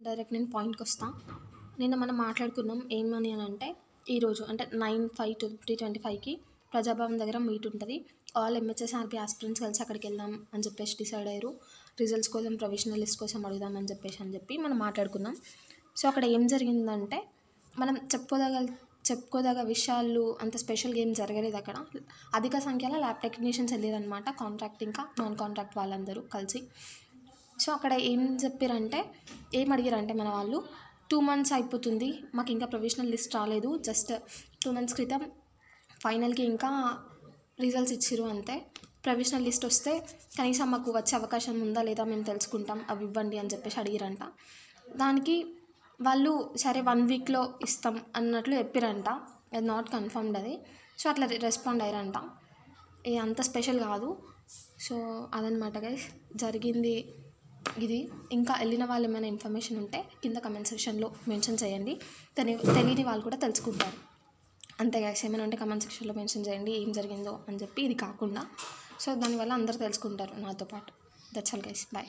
Direct నేను పాయింట్కి వస్తాను. నిన్న మనం మాట్లాడుకున్నాం ఏమని అని అంటే, ఈరోజు అంటే 9/5/2025కి ప్రజాభవన్ దగ్గర మీట్ ఉంటుంది. ఆల్ ఎంహెచ్ఎస్ఆర్పి ఆస్పిరెంట్స్ కలిసి అక్కడికి వెళ్దాం అని చెప్పేసి డిసైడ్ అయ్యారు. రిజల్ట్స్ కోసం ప్రొవిజనల్ లిస్ట్ కోసం అడుగుదామని చెప్పి మనం మాట్లాడుకున్నాం. సో అక్కడ ఏం జరిగిందంటే, మనం చెప్పుకోదగ విషయాలు అంత స్పెషల్గా ఏం జరగలేదు అక్కడ. అధిక సంఖ్యలో ల్యాబ్ టెక్నీషియన్స్ వెళ్ళారనమాట, కాంట్రాక్ట్ ఇంకా నాన్ కాంట్రాక్ట్ వాళ్ళందరూ కలిసి. సో అక్కడ ఏం అడిగారంటే మన వాళ్ళు, 2 months అయిపోతుంది, మాకు ఇంకా ప్రొవిజనల్ లిస్ట్ రాలేదు, జస్ట్ 2 months క్రితం ఫైనల్కి ఇంకా రిజల్ట్స్ ఇచ్చిర్రు అంతే. ప్రొవిజనల్ లిస్ట్ వస్తే కనీసం మాకు వచ్చే అవకాశం ఉందా లేదా మేము తెలుసుకుంటాం, అవి ఇవ్వండి అని చెప్పేసి అడిగిరంట. దానికి వాళ్ళు సరే 1 weekలో ఇస్తాం అన్నట్లు చెప్పిరంట. అది నాట్ కన్ఫర్మ్డ్ అది. సో అట్లా రెస్పాండ్ అయ్యారంట. అంత స్పెషల్ కాదు. సో అదనమాట గైస్ జరిగింది ఇది. ఇంకా వెళ్ళిన వాళ్ళు ఏమైనా ఇన్ఫర్మేషన్ ఉంటే కింద కమెంట్ సెక్షన్లో మెన్షన్ చేయండి, తెలియని వాళ్ళు కూడా తెలుసుకుంటారు. అంతే గైస్, ఏమైనా ఉంటే కమెంట్ సెక్షన్లో మెన్షన్ చేయండి ఏం జరిగిందో అని చెప్పి, ఇది కాకుండా. సో దానివల్ల అందరూ తెలుసుకుంటారు నాతో పాటు. That's all guys, bye.